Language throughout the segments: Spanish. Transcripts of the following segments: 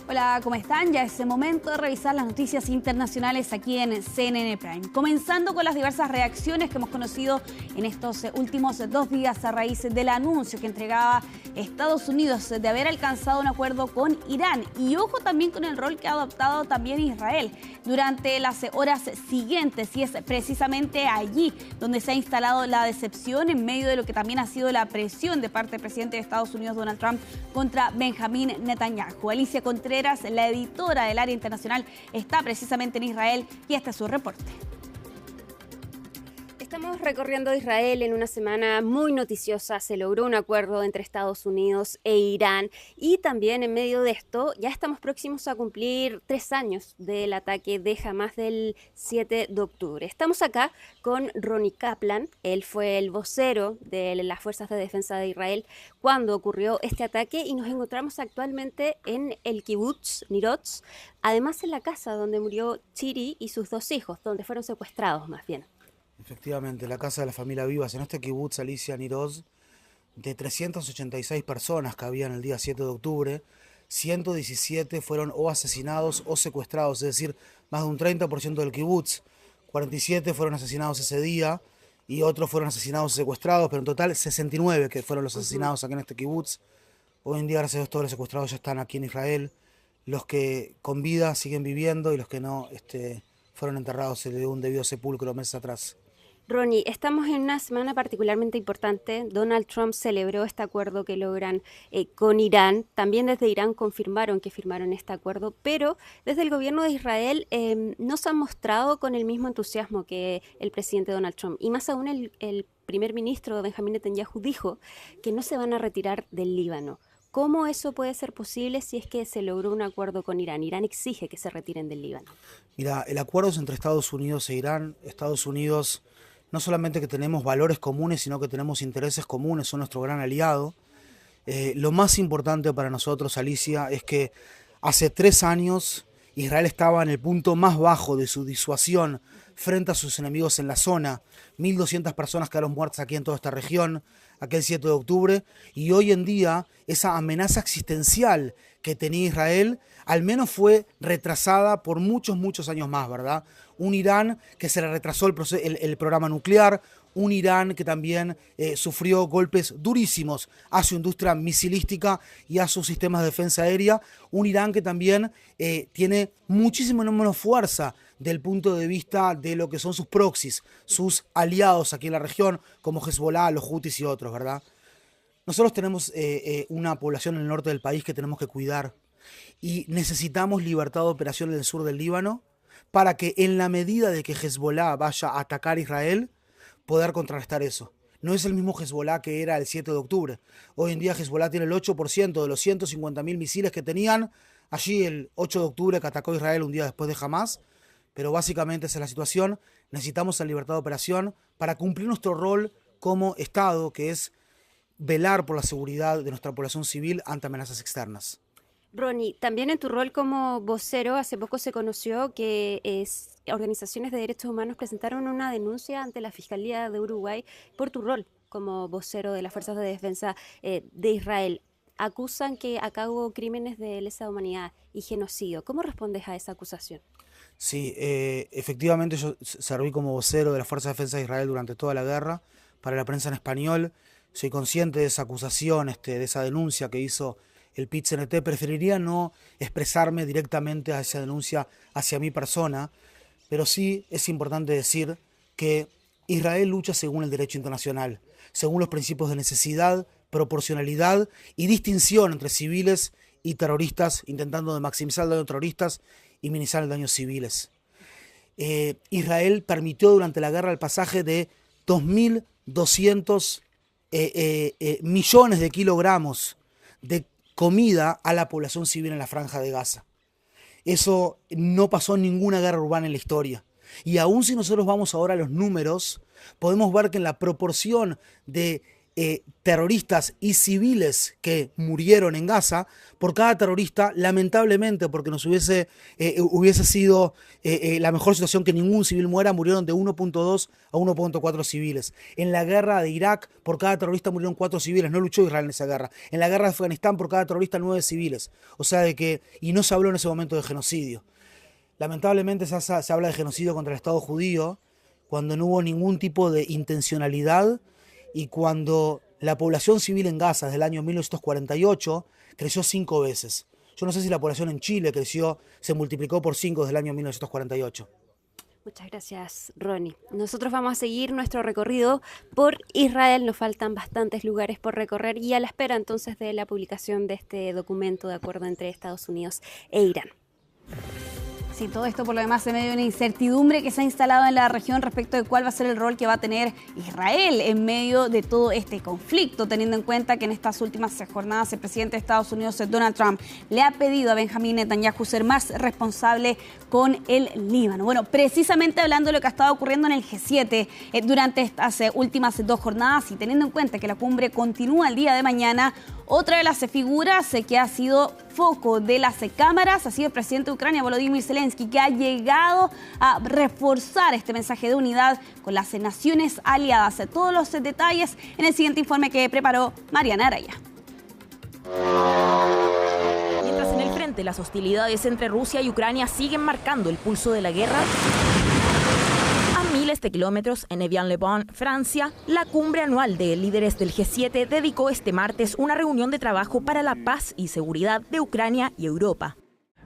Hola, ¿cómo están? Ya es el momento de revisar las noticias internacionales aquí en CNN Prime. Comenzando con las diversas reacciones que hemos conocido en estos últimos 2 días a raíz del anuncio que entregaba Estados Unidos de haber alcanzado un acuerdo con Irán. Y ojo también con el rol que ha adoptado también Israel durante las horas siguientes. Y es precisamente allí donde se ha instalado la decepción en medio de lo que también ha sido la presión de parte del presidente de Estados Unidos, Donald Trump, contra Benjamín Netanyahu. Alicia Contreras, la editora del área internacional, está precisamente en Israel y este es su reporte. Estamos recorriendo Israel en una semana muy noticiosa. Se logró un acuerdo entre Estados Unidos e Irán y también en medio de esto ya estamos próximos a cumplir 3 años del ataque de Hamás del 7 de octubre. Estamos acá con Ronnie Kaplan. Él fue el vocero de las Fuerzas de Defensa de Israel cuando ocurrió este ataque y nos encontramos actualmente en el kibutz Nirotz, además en la casa donde murió Chiri y sus 2 hijos, donde fueron secuestrados más bien. Efectivamente, la casa de la familia Vivas, en este kibutz Alicia Nirotz, de 386 personas que había en el día 7 de octubre, 117 fueron o asesinados o secuestrados, es decir, más de un 30% del kibutz. 47 fueron asesinados ese día y otros fueron asesinados o secuestrados, pero en total 69 que fueron los asesinados aquí en este kibutz. Hoy en día, gracias a Dios, todos los secuestrados ya están aquí en Israel. Los que con vida siguen viviendo y los que no fueron enterrados, se le dio un debido sepulcro meses atrás. Ronnie, estamos en una semana particularmente importante. Donald Trump celebró este acuerdo que logran con Irán. También desde Irán confirmaron que firmaron este acuerdo, pero desde el gobierno de Israel no se han mostrado con el mismo entusiasmo que el presidente Donald Trump. Y más aún el primer ministro Benjamín Netanyahu dijo que no se van a retirar del Líbano. ¿Cómo eso puede ser posible si es que se logró un acuerdo con Irán? Irán exige que se retiren del Líbano. Mira, el acuerdo es entre Estados Unidos e Irán. Estados Unidos, no solamente que tenemos valores comunes, sino que tenemos intereses comunes, son nuestro gran aliado. Lo más importante para nosotros, Alicia, es que hace 3 años Israel estaba en el punto más bajo de su disuasión frente a sus enemigos en la zona. 1.200 personas quedaron muertas aquí en toda esta región, aquel 7 de octubre, y hoy en día esa amenaza existencial que tenía Israel al menos fue retrasada por muchos años más, ¿verdad? Un Irán que se le retrasó el programa nuclear, un Irán que también sufrió golpes durísimos a su industria misilística y a sus sistemas de defensa aérea, un Irán que también tiene muchísimo menos fuerza del punto de vista de lo que son sus proxies, sus aliados aquí en la región, como Hezbollah, los Houthis y otros, ¿verdad? Nosotros tenemos una población en el norte del país que tenemos que cuidar y necesitamos libertad de operación en el sur del Líbano para que en la medida de que Hezbollah vaya a atacar a Israel, poder contrarrestar eso. No es el mismo Hezbollah que era el 7 de octubre. Hoy en día Hezbollah tiene el 8% de los 150.000 misiles que tenían allí el 8 de octubre que atacó Israel un día después de Hamás. Pero básicamente esa es la situación. Necesitamos la libertad de operación para cumplir nuestro rol como Estado, que es velar por la seguridad de nuestra población civil ante amenazas externas. Ronnie, también en tu rol como vocero, hace poco se conoció que organizaciones de derechos humanos presentaron una denuncia ante la Fiscalía de Uruguay por tu rol como vocero de las Fuerzas de Defensa de Israel. Acusan que acá hubo crímenes de lesa humanidad y genocidio. ¿Cómo respondes a esa acusación? Sí, efectivamente yo serví como vocero de las Fuerzas de Defensa de Israel durante toda la guerra, para la prensa en español. Soy consciente de esa acusación, de esa denuncia que hizo el PIT-CNT. Preferiría no expresarme directamente a esa denuncia hacia mi persona, pero sí es importante decir que Israel lucha según el derecho internacional, según los principios de necesidad, proporcionalidad y distinción entre civiles y terroristas, intentando de maximizar el daño de terroristas y minimizar el daño de civiles. Israel permitió durante la guerra el pasaje de 2.200 millones de kilogramos de comida a la población civil en la Franja de Gaza. Eso no pasó en ninguna guerra urbana en la historia. Y aún si nosotros vamos ahora a los números, podemos ver que en la proporción de terroristas y civiles que murieron en Gaza, por cada terrorista, lamentablemente, porque nos hubiese sido la mejor situación que ningún civil muera, murieron de 1.2 a 1.4 civiles. En la guerra de Irak, por cada terrorista murieron 4 civiles, no luchó Israel en esa guerra. En la guerra de Afganistán, por cada terrorista 9 civiles. O sea, y no se habló en ese momento de genocidio. Lamentablemente se habla de genocidio contra el Estado judío cuando no hubo ningún tipo de intencionalidad y cuando la población civil en Gaza desde el año 1948 creció 5 veces. Yo no sé si la población en Chile se multiplicó por 5 desde el año 1948. Muchas gracias, Ronnie. Nosotros vamos a seguir nuestro recorrido por Israel. Nos faltan bastantes lugares por recorrer y a la espera entonces de la publicación de este documento de acuerdo entre Estados Unidos e Irán. Sí, todo esto por lo demás en medio de una incertidumbre que se ha instalado en la región respecto de cuál va a ser el rol que va a tener Israel en medio de todo este conflicto, teniendo en cuenta que en estas últimas jornadas el presidente de Estados Unidos, Donald Trump, le ha pedido a Benjamín Netanyahu ser más responsable con el Líbano. Bueno, precisamente hablando de lo que ha estado ocurriendo en el G7 durante estas últimas 2 jornadas y teniendo en cuenta que la cumbre continúa el día de mañana, otra de las figuras que ha sido foco de las cámaras ha sido el presidente de Ucrania, Volodymyr Zelensky, que ha llegado a reforzar este mensaje de unidad con las naciones aliadas. Todos los detalles en el siguiente informe que preparó Mariana Araya. Mientras en el frente las hostilidades entre Rusia y Ucrania siguen marcando el pulso de la guerra, a miles de kilómetros en Evian-le-Bain, Francia, la cumbre anual de líderes del G7 dedicó este martes una reunión de trabajo para la paz y seguridad de Ucrania y Europa.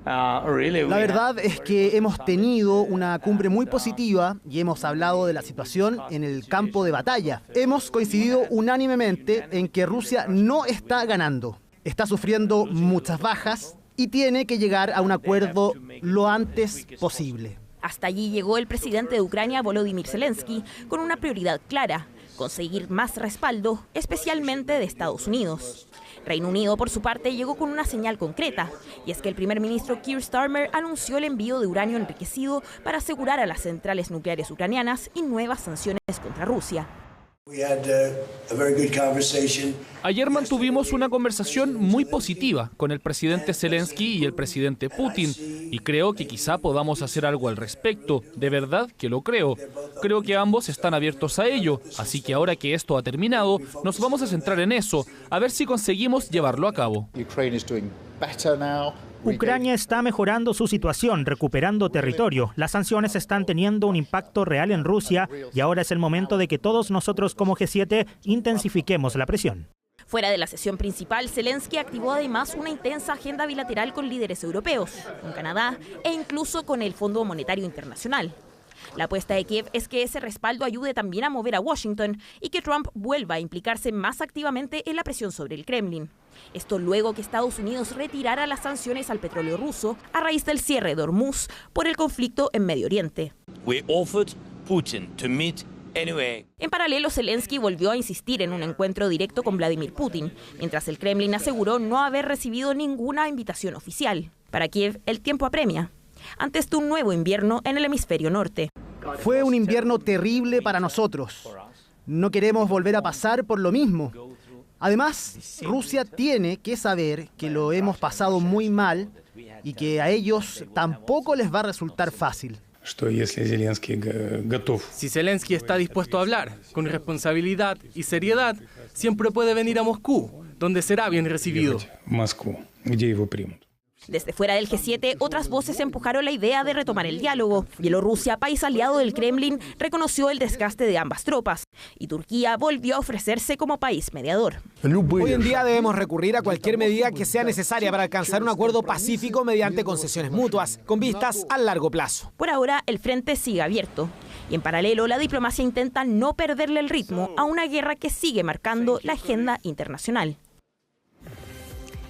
La verdad es que hemos tenido una cumbre muy positiva y hemos hablado de la situación en el campo de batalla. Hemos coincidido unánimemente en que Rusia no está ganando, está sufriendo muchas bajas y tiene que llegar a un acuerdo lo antes posible. Hasta allí llegó el presidente de Ucrania, Volodymyr Zelensky, con una prioridad clara: conseguir más respaldo, especialmente de Estados Unidos. Reino Unido, por su parte, llegó con una señal concreta, y es que el primer ministro Keir Starmer anunció el envío de uranio enriquecido para asegurar a las centrales nucleares ucranianas y nuevas sanciones contra Rusia. Ayer mantuvimos una conversación muy positiva con el presidente Zelensky y el presidente Putin y creo que quizá podamos hacer algo al respecto. De verdad que lo creo. Creo que ambos están abiertos a ello, así que ahora que esto ha terminado, nos vamos a centrar en eso, a ver si conseguimos llevarlo a cabo. Ucrania está mejorando su situación, recuperando territorio. Las sanciones están teniendo un impacto real en Rusia y ahora es el momento de que todos nosotros como G7 intensifiquemos la presión. Fuera de la sesión principal, Zelensky activó además una intensa agenda bilateral con líderes europeos, con Canadá e incluso con el Fondo Monetario Internacional. La apuesta de Kiev es que ese respaldo ayude también a mover a Washington y que Trump vuelva a implicarse más activamente en la presión sobre el Kremlin. Esto luego que Estados Unidos retirara las sanciones al petróleo ruso a raíz del cierre de Hormuz por el conflicto en Medio Oriente. En paralelo, Zelensky volvió a insistir en un encuentro directo con Vladimir Putin, mientras el Kremlin aseguró no haber recibido ninguna invitación oficial. Para Kiev, el tiempo apremia, antes de un nuevo invierno en el hemisferio norte. Fue un invierno terrible para nosotros. No queremos volver a pasar por lo mismo. Además, Rusia tiene que saber que lo hemos pasado muy mal y que a ellos tampoco les va a resultar fácil. Si Zelensky está dispuesto a hablar con responsabilidad y seriedad, siempre puede venir a Moscú, donde será bien recibido. Desde fuera del G7, otras voces empujaron la idea de retomar el diálogo. Bielorrusia, país aliado del Kremlin, reconoció el desgaste de ambas tropas. Y Turquía volvió a ofrecerse como país mediador. Hoy en día debemos recurrir a cualquier medida que sea necesaria para alcanzar un acuerdo pacífico mediante concesiones mutuas, con vistas a largo plazo. Por ahora, el frente sigue abierto. Y en paralelo, la diplomacia intenta no perderle el ritmo a una guerra que sigue marcando la agenda internacional.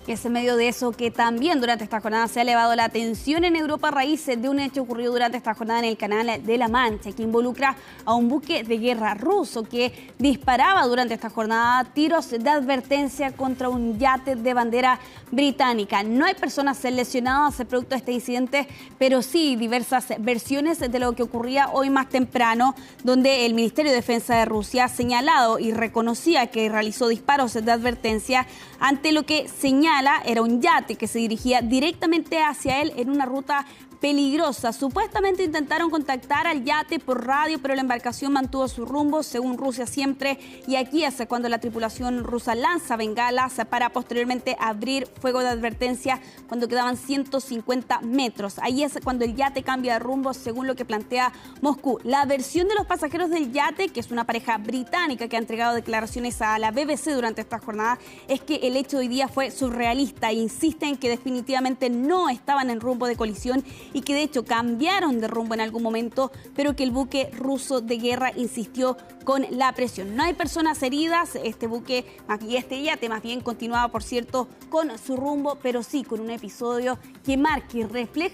Y es en medio de eso que también durante esta jornada se ha elevado la tensión en Europa a raíz de un hecho ocurrido durante esta jornada en el Canal de la Mancha, que involucra a un buque de guerra ruso que disparaba durante esta jornada tiros de advertencia contra un yate de bandera británica. No hay personas lesionadas producto de este incidente, pero sí diversas versiones de lo que ocurría hoy más temprano, donde el Ministerio de Defensa de Rusia ha señalado y reconocía que realizó disparos de advertencia ante lo que señala era un yate que se dirigía directamente hacia él en una ruta peligrosa. Supuestamente intentaron contactar al yate por radio, pero la embarcación mantuvo su rumbo, según Rusia siempre, y aquí es cuando la tripulación rusa lanza bengalas para posteriormente abrir fuego de advertencia cuando quedaban 150 metros. Ahí es cuando el yate cambia de rumbo, según lo que plantea Moscú. La versión de los pasajeros del yate, que es una pareja británica que ha entregado declaraciones a la BBC durante esta jornada, es que el hecho de hoy día fue surrealista e insisten que definitivamente no estaban en rumbo de colisión y que de hecho cambiaron de rumbo en algún momento, pero que el buque ruso de guerra insistió con la presión. No hay personas heridas, este buque y este yate más bien continuaba, por cierto, con su rumbo, pero sí con un episodio que marca y refleja